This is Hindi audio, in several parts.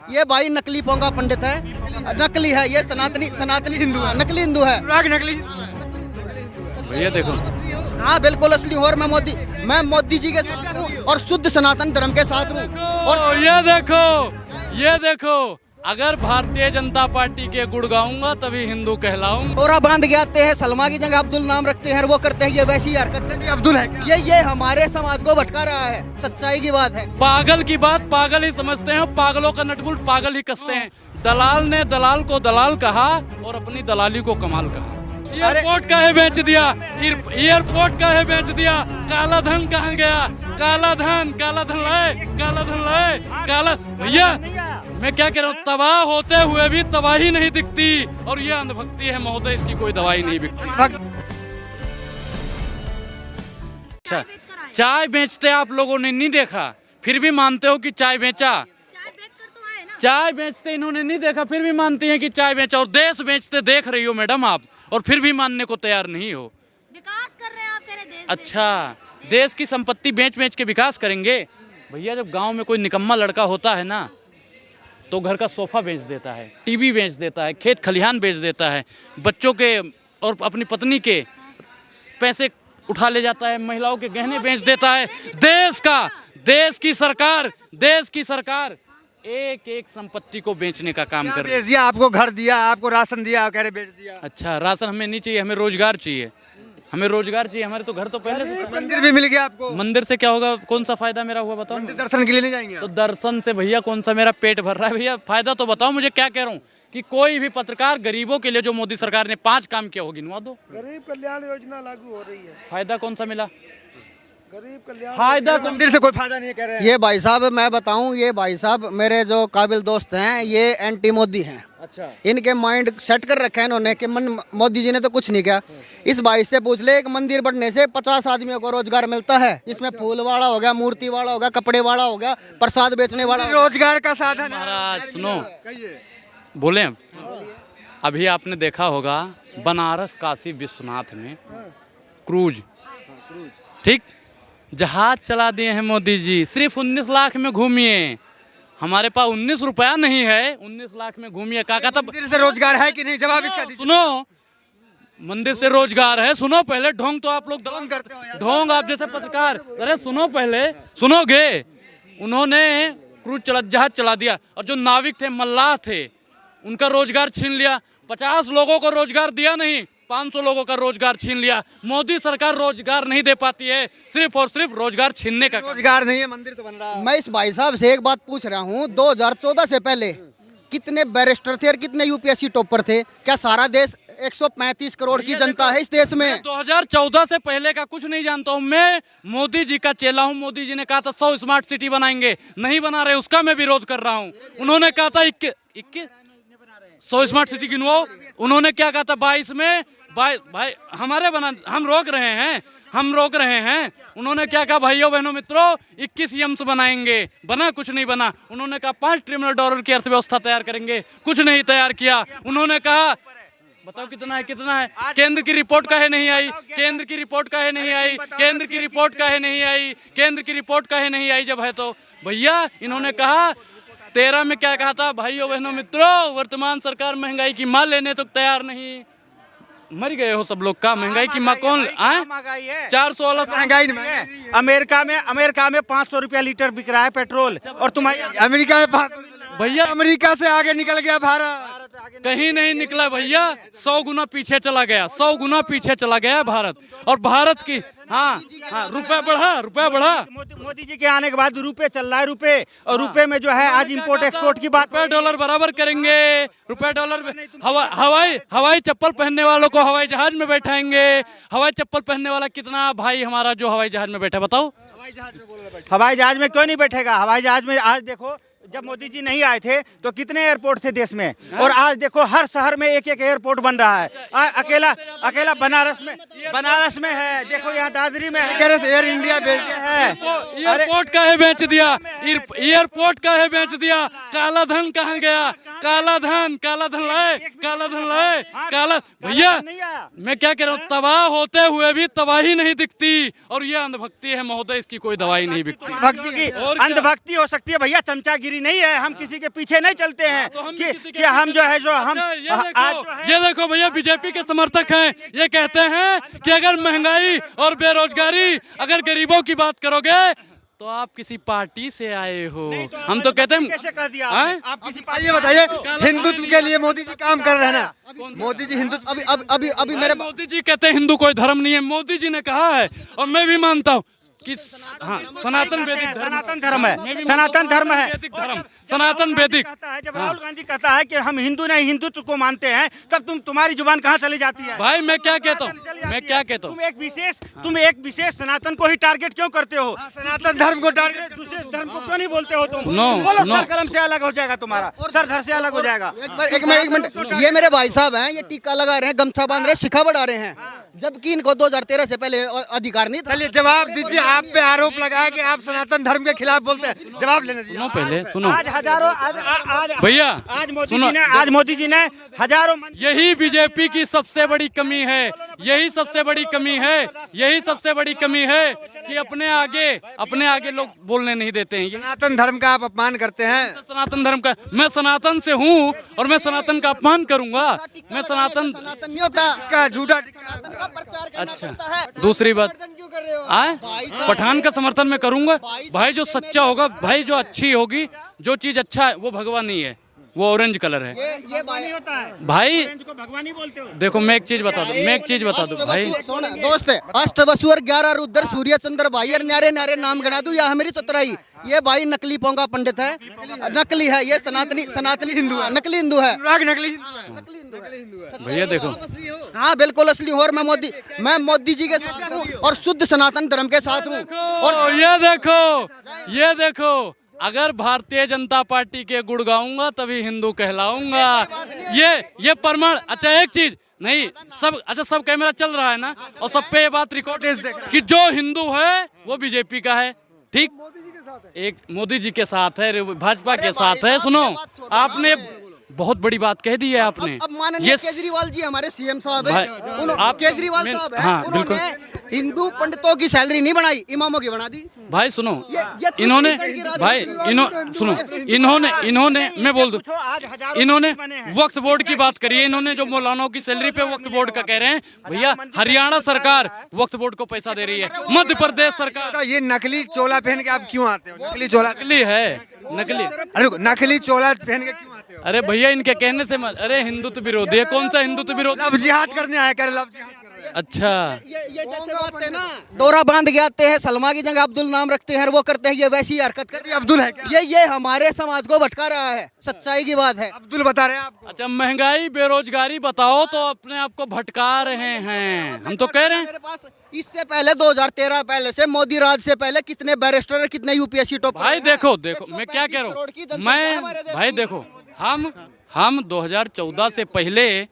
ये भाई नकली पोंगा पंडित है, नकली है, ये सनातनी हिंदू है, नकली हिंदू है। नकली भैया देखो, हाँ बिल्कुल असली हूँ, और मैं मोदी जी के साथ हूँ और शुद्ध सनातन धर्म के साथ हूँ। और ये देखो, अगर भारतीय जनता पार्टी के गुण गाऊंगा तभी हिंदू कहलाऊंगा। और बांध के आते हैं, सलमा की जगह अब्दुल नाम रखते हैं, वो करते हैं ये वैसी हरकत करते हैं। अब्दुल है। ये हमारे समाज को भटका रहा है, सच्चाई की बात है। पागल की बात पागल ही समझते हैं, पागलों का नटबुल पागल ही कसते हैं। दलाल ने दलाल को दलाल कहा और अपनी दलाली को कमाल कहा। एयरपोर्ट का है बेच दिया, एयरपोर्ट का है बेच दिया। काला धन कहाँ गया? काला धन लाए। भैया मैं क्या कह रहा हूँ, तबाह होते हुए भी तबाही नहीं दिखती, और ये अंधभक्ति है महोदय, इसकी कोई दवाई नहीं बिकती। अच्छा, चाय बेचते आप लोगों ने नहीं देखा, फिर भी मानते हो कि चाय बेचा? चाय बेचते इन्होंने नहीं देखा, फिर भी मानती हैं कि चाय बेचा। और देश बेचते देख रही हो मैडम आप, और फिर भी मानने को तैयार नहीं हो। विकास कर रहे हैं आप, तेरे देश। अच्छा, देश की संपत्ति बेच के विकास करेंगे? भैया जब गांव में कोई निकम्मा लड़का होता है ना, तो घर का सोफा बेच देता है, टीवी बेच देता है, खेत खलिहान बेच देता है, बच्चों के और अपनी पत्नी के पैसे उठा ले जाता है, महिलाओं के गहने बेच देता है। देश की सरकार एक एक संपत्ति को बेचने का काम कर रही है। दिया आपको, घर दिया आपको, राशन दिया, कह रहे बेच दिया। अच्छा, राशन हमें नहीं चाहिए, हमें रोजगार चाहिए, हमारे तो घर तो पहले से। मंदिर भी मिल गया आपको। मंदिर से क्या होगा, कौन सा फायदा मेरा हुआ बताओ? मंदिर दर्शन के लिए नहीं जाएंगे तो दर्शन से भैया कौन सा मेरा पेट भर रहा है? भैया फायदा तो बताओ मुझे, क्या कह रहा हूँ कि कोई भी पत्रकार गरीबों के लिए जो मोदी सरकार ने 5 काम किया होगी, गिनवा दो। गरीब कल्याण योजना लागू हो रही है, फायदा कौन सा मिला? गरीब कल्याण फायदा मंदिर से कोई फायदा नहीं कह रहे हैं। ये भाई साहब मैं बताऊं, ये भाई साहब मेरे जो काबिल दोस्त हैं, ये एंटी मोदी हैं। अच्छा, इनके माइंड सेट कर रखा है इन्होंने कि मोदी जी ने तो कुछ नहीं किया। इस भाई से पूछ ले, एक मंदिर बनने से 50 आदमियों को रोजगार मिलता है, जिसमें फूल वाला हो गया, मूर्ति वाला हो गया, कपड़े वाला हो गया, प्रसाद बेचने वाला हो गया। रोजगार का साधन है। महाराज सुनो, बोले अभी आपने देखा होगा बनारस काशी विश्वनाथ में क्रूज, ठीक, जहाज चला दिए हैं मोदी जी। सिर्फ 19 लाख में घूमिए, हमारे पास 19 रुपया नहीं है, 19 लाख में घूमिए। काका तब मंदिर से रोजगार है कि नहीं, जवाब इसका दीजिए। सुनो, मंदिर से रोजगार है, सुनो पहले। ढोंग तो आप लोग ढोंग करते हो यार। ढोंग आप जैसे पत्रकार, अरे सुनो पहले, सुनोगे? उन्होंने क्रूज जहाज चला दिया, और जो नाविक थे, मल्लाह थे, उनका रोजगार छीन लिया। 50 लोगों को रोजगार दिया नहीं, 500 लोगों का रोजगार छीन लिया। मोदी सरकार रोजगार नहीं दे पाती है, सिर्फ और सिर्फ रोजगार छीनने का। रोजगार नहीं है, मंदिर तो बन रहा है। मैं इस भाई साहब से एक बात पूछ रहा हूँ, 2014 से पहले कितने बैरिस्टर थे और कितने यूपीएससी टॉपर थे? क्या सारा देश 135 करोड़ की जनता है इस देश में? 2014 से पहले का कुछ नहीं जानता हूँ, मैं मोदी जी का चेला हूँ। मोदी जी ने कहा था 100 स्मार्ट सिटी बनाएंगे, नहीं बना रहे, उसका मैं विरोध कर रहा हूँ। उन्होंने कहा था 100 स्मार्ट सिटी गिनवाओ। उन्होंने क्या कहा था 22 में, भाई हमारे बना, हम रोक रहे हैं। उन्होंने क्या कहा भाइयों बहनों मित्रों, 21 यम्स बनाएंगे, बना कुछ नहीं बना। उन्होंने कहा $5 ट्रिलियन की अर्थव्यवस्था तैयार करेंगे, कुछ नहीं तैयार किया। उन्होंने कहा बताओ कितना है? केंद्र की रिपोर्ट काहे नहीं आई? केंद्र की रिपोर्ट काहे नहीं आई जब है तो? भैया इन्होंने कहा 13 में क्या कहा था भाइयों बहनों मित्रों, वर्तमान सरकार महंगाई की मां लेने तो तैयार नहीं। मर गए हो सब लोग का, महंगाई की मां कौन? 416 महंगाई नहीं है। अमेरिका में 500 रुपया लीटर बिक रहा है पेट्रोल, और तुम्हारे अमेरिका में 500 भैया, अमेरिका से आगे निकल गया भारत। कहीं नहीं निकला भैया, 100 गुना पीछे चला गया भारत। और भारत की रुपया बढ़ा। मोदी जी के आने के बाद रुपए चल रहा है, और रुपए में जो है आज इंपोर्ट एक्सपोर्ट की बात। रुपए डॉलर बराबर करेंगे, रुपए डॉलर में हवाई चप्पल पहनने वालों को हवाई जहाज में बैठाएंगे। हवाई चप्पल पहनने वाला कितना भाई हमारा जो हवाई जहाज में बैठा, बताओ? हवाई जहाज में क्यों नहीं बैठेगा? हवाई जहाज में आज देखो, जब मोदी जी नहीं आए थे तो कितने एयरपोर्ट थे देश में, और आज देखो हर शहर में एक एयरपोर्ट बन रहा है। अकेला बनारस में है, देखो यहाँ दादरी में है। एयर इंडिया बेच दिया है। एयरपोर्ट का है बेच दिया। काला धन कहाँ गया? काला धन लाए। भैया मैं क्या कह रहा हूँ, तबाह होते हुए भी तबाही नहीं दिखती, और ये अंधभक्ति है महोदय, इसकी कोई दवाई नहीं बिकती। अंधभक्ति हो सकती है भैया, चमचागिरी नहीं है, हम किसी के पीछे नहीं चलते हैं कि हम जो है जो हम ये देखो भैया बीजेपी के समर्थक हैं, ये कहते हैं कि अगर महंगाई और बेरोजगारी, अगर गरीबों की बात करोगे तो आप किसी पार्टी से आए हो। हम तो कहते हैं कैसे कर दिया हैं? आप किसी पार्टी ये बताइए, हिंदुत्व के लिए मोदी जी काम कर रहे हैं ना? मोदी जी हिंदुत्व अभी मेरे मोदी जी कहते हैं हिंदू कोई धर्म नहीं है, मोदी जी ने कहा है और मैं भी मानता हूँ कि हाँ सनातन वैदिक धर्म, सनातन धर्म है, सनातन धर्म है, वैदिक धर्म, सनातन वैदिक। जब राहुल गांधी कहता है कि हम हिंदू नहीं हिंदुत्व को मानते हैं, तब तुम्हारी जुबान कहाँ चली जाती है? भाई मैं क्या कहता हूँ, मैं क्या कहता हूँ, तुम एक विशेष सनातन को ही टारगेट क्यों करते हो? सनातन धर्म को टारगेट, दूसरे धर्म को क्यों नहीं बोलते हो तुम? नो, बोलो नो। सर कलम से अलग हो जाएगा तुम्हारा, सर धर से अलग हो जाएगा। एक मिनट, ये मेरे भाई साहब हैं, ये टीका लगा रहे हैं, गमछा बांध रहे हैं, शिखा बढ़ा रहे हैं, जबकि इनको 2013 से पहले अधिकार नहीं था। चलिए जवाब दीजिए, आप पे आरोप लगा है कि आप सनातन धर्म के खिलाफ बोलते हैं, जवाब लेना चाहिए। सुनो पहले सुनो आज हजारों आज भैया, आज मोदी जी ने हजारों यही बीजेपी की सबसे बड़ी कमी है, यही सबसे बड़ी कमी है, यही सबसे बड़ी कमी है कि अपने आगे लोग बोलने नहीं देते हैं। सनातन धर्म का आप अपमान करते हैं। सनातन धर्म का, मैं सनातन से हूँ और मैं सनातन का अपमान करूंगा? मैं सनातन सनातन नहीं होता, का झूठा सनातन का प्रचार करना अच्छा पड़ता है। दूसरी बात क्यों कर रहे हो? आए पठान का समर्थन मैं करूंगा। भाई जो सच्चा होगा, भाई जो अच्छी होगी, जो चीज अच्छा है वो भगवान नहीं है, वो ऑरेंज कलर है। ये भाई होता है भाई को भगवान ही बोलते हो। देखो मैं एक चीज बता दूं भाई, दोस्त है, अष्टवसु और 11 रुद्र सूर्य चंद्र भाई और न्यारे न्यारे नाम गिना दूं या हमारी चतुराई। ये भाई नकली पोंगा पंडित है, नकली है, ये सनातनी हिंदू है, नकली हिंदू है, नकली हिंदू है। भैया देखो हाँ बिल्कुल असली हूँ, और मैं मोदी जी के साथ हूँ और शुद्ध सनातन धर्म के साथ हूँ। और ये देखो अगर भारतीय जनता पार्टी के गुण गाऊंगा तभी हिंदू कहलाऊंगा। ये प्रमाण। अच्छा एक चीज नहीं, सब कैमरा चल रहा है ना, और सब पे ये बात रिकॉर्ड कि जो हिंदू है वो बीजेपी का है, ठीक? एक मोदी जी के साथ है, भाजपा के साथ है। सुनो, आपने बहुत बड़ी बात कह दी है आपने। अब माननीय केजरीवाल जी हमारे सीएम साहब हैं, आप केजरीवाल साहब हैं, हाँ, उन्होंने हिंदू पंडितों की सैलरी नहीं बढ़ाई, इमामों की बढ़ा दी। भाई सुनो, ये इन्होंने भाई इन्होंने मैं बोल दूं, इन्होंने वक्फ बोर्ड की बात करी है, इन्होंने जो मौलानाओं की सैलरी पे वक्फ बोर्ड का कह रहे हैं। भैया हरियाणा सरकार वक्फ बोर्ड को पैसा दे रही है, मध्य प्रदेश सरकार। तो ये नकली चोला पहन के आप क्यों आते हो? नकली चोला, नकली है, नकली। अरे नकली चोला पहन के क्यों आते हो? अरे भैया इनके कहने से अरे हिंदुत्व विरोधी है, कौन सा हिंदुत्व विरोधी? लव जिहाद करने आया कर, लव जिहाद कर रहे हैं। अच्छा ये जैसे बात है ना, डोरा बांध के आते हैं, सलमा की जगह अब्दुल नाम रखते हैं, वो करते हैं, ये वैसी हरकत कर रही है। अब्दुल है क्या? ये हमारे समाज को भटका रहा है, सच्चाई की बात है। अब्दुल बता रहे हैं आपको। अच्छा, महंगाई बेरोजगारी बताओ तो अपने आप को भटका रहे हैं। हम तो कह रहे हैं मेरे पास इससे पहले 2013 पहले से मोदी राज से पहले कितने बैरिस्टर, कितने यूपीएससी टॉप। भाई देखो मैं क्या कह रहा हूँ, मैं भाई देखो हम 2014 से पहले,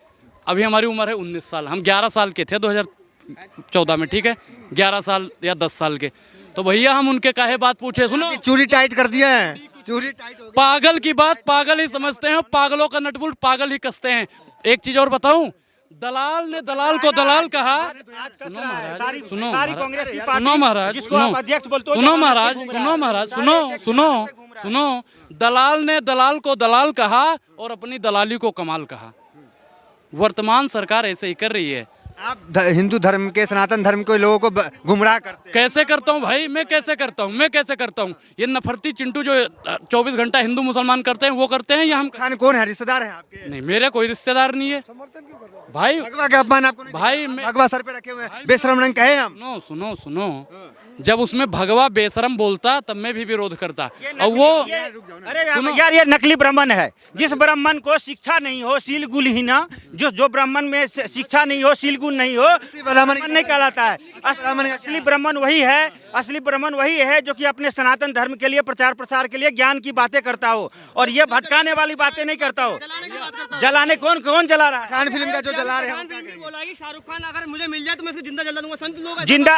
अभी हमारी उम्र है 19 साल, हम 11 साल के थे 2014 में, ठीक है, 11 साल या 10 साल के। तो भैया हम उनके काहे बात पूछे? सुनो, चूड़ी टाइट कर दिया है, चूड़ी टाइट हो गई। पागल की बात पागल ही समझते हैं, पागलों का नटबुल पागल ही कसते हैं। एक चीज और बताऊं, दलाल ने दलाल को दलाल कहा। सुनो महाराज, सुनो महाराज, सुनो महाराज, सुनो, दलाल ने दलाल को दलाल कहा और अपनी दलाली को कमाल कहा। वर्तमान सरकार ऐसे ही कर रही है। आप हिंदू धर्म के, सनातन धर्म के लोगों को गुमराह करते हैं। कैसे करता हूँ भाई, मैं कैसे करता हूँ? ये नफरती चिंटू जो 24 घंटा हिंदू मुसलमान करते हैं वो करते हैं, या हम? खान कौन है? रिश्तेदार हैं आपके? नहीं, मेरे कोई रिश्तेदार नहीं है भाई। भगवा का अपमान आपको नहीं? भाई भगवा सर पे रखे हुए हैं, बेशरम रंग कहे हम। सुनो, जब उसमें भगवा बेशरम बोलता तब मैं भी विरोध करता। और वो अरे यार ये नकली ब्राह्मण है। जिस ब्राह्मण को शिक्षा नहीं हो, सीलगुल ही ना, जो ब्राह्मण में शिक्षा नहीं हो, सीलगुल नहीं हो, ब्राह्मण नहीं कहलाता है। असली ब्राह्मण वही है जो कि अपने सनातन धर्म के लिए प्रचार प्रसार के लिए ज्ञान की बातें करता हो, और ये भटकाने वाली बातें नहीं करता हो। जलाने कौन जला रहा है? खान फिल्म का जो जला रहे हैं। शाहरुख खान अगर मुझे मिल जाए तो मैं इसको जिंदा जला दूंगा। संत लोग जिंदा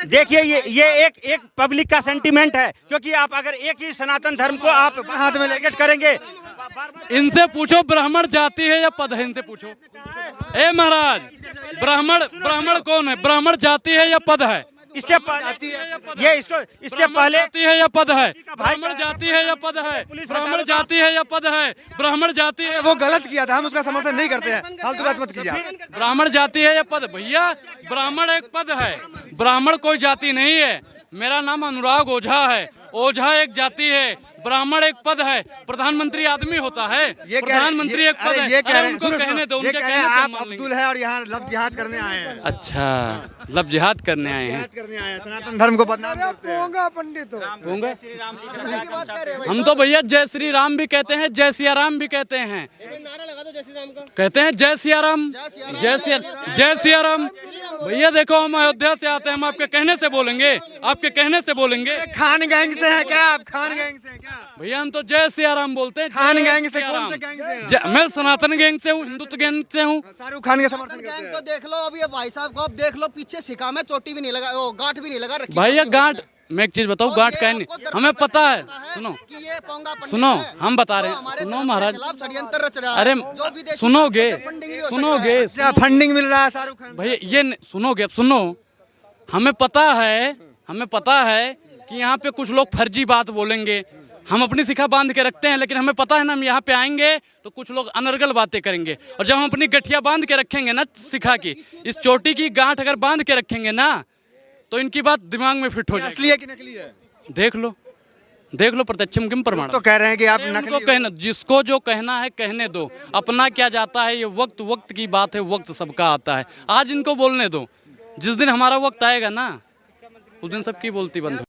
देखिए, ये एक पब्लिक का सेंटीमेंट है, क्योंकि आप अगर एक ही सनातन धर्म को आप हाथ में लेकर करेंगे। इनसे पूछो ब्राह्मण जाति है या पद है, इनसे पूछो। ए महाराज, ब्राह्मण कौन है? ब्राह्मण जाति है या पद है? इससे पहले ये इसको इससे पहले जाति है या पद है, का भाई ब्राह्मण जाति है या पद है, पुलिस ब्राह्मण जाति है या पद है, ब्राह्मण जाति है, वो गलत किया था, हम उसका समर्थन नहीं करते हैं। फालतू बात मत कीजिए आप। ब्राह्मण जाति है या पद? भैया ब्राह्मण एक पद है, ब्राह्मण कोई जाति नहीं है। मेरा नाम अनुराग ओझा है, ओझा एक जाति है, ब्राह्मण एक पद है। प्रधानमंत्री आदमी होता है, प्रधानमंत्री एक पद है। ये कह अरे रहे हैं, उनको सुनो, कहने दो, ये उनके कह रहे हैं कहने आप पे मान अब्दुल लेंगे। है और यहाँ लव जिहाद करने आए हैं। अच्छा, लब जिहाद करने आए हैं। जिहाद करने आए हैं, सनातन धर्म को बदनाम करते हैं। होंगे? हम तो भैया जय श्री राम भी कहते हैं, जय सिया राम भी कहते हैं। नारा लगा दो जय श्री राम का। कहते हैं जय सिया राम, जय सिया राम। भैया देखो हम अयोध्या से आते हैं, हम आपके कहने से बोलेंगे, आपके कहने से बोलेंगे। खान गैंग से है क्या आप? खान गैंग से हैं क्या? भैया हम तो जय सिया राम बोलते हैं। खान जय गैंग से सिया कौन राम। से गैंग से हैं? मैं सनातन गैंग से हूँ, हिंदुत्व गैंग से हूँ। शाहरुख खान के समर्थन करते गैंग हैं। तो देख लो, अभी ये भाई साहब को अब देख लो, पीछे सिका में चोटी भी नहीं लगा, वो गांठ भी नहीं लगा रखी। भैया गांठ, मैं एक चीज बताऊँ, गांठ का नहीं, हमें पता है। सुनो कि ये पोंगा पंडित सुनो, है, हम बता रहे तो हैं, हमारे सुनो धर्म के महाराज। खिलाफ षड्यंत्र रच रहा है। अरे जो विदेशी सुनोगे, फंडिंग भी हो सकता सुनोगे, है। क्या फंडिंग मिल रहा है शाहरुख खान? भैया ये सुनोगे, अब सुनो। हमें पता है कि यहाँ पे कुछ लोग फर्जी बात बोलेंगे। हम अपनी शिखा बांध के रखते हैं, लेकिन हमें पता है ना, हम यहाँ पे आएंगे तो कुछ लोग अनर्गल बातें करेंगे। और जब हम अपनी गठिया बांध के रखेंगे ना, शिखा की इस चोटी की गांठ अगर बांध के रखेंगे ना, तो इनकी बात दिमाग में फिट हो जाएगी। असली है कि नकली है? देख लो प्रत्यक्षम किम प्रमाण। तो कह रहे हैं कि आप अरे नकली उनको कहना, जिसको जो कहना है कहने दो, अपना क्या जाता है, ये वक्त की बात है, वक्त सबका आता है। आज इनको बोलने दो, जिस दिन हमारा वक्त आएगा ना, उस दिन सबकी बोलती बंद हो।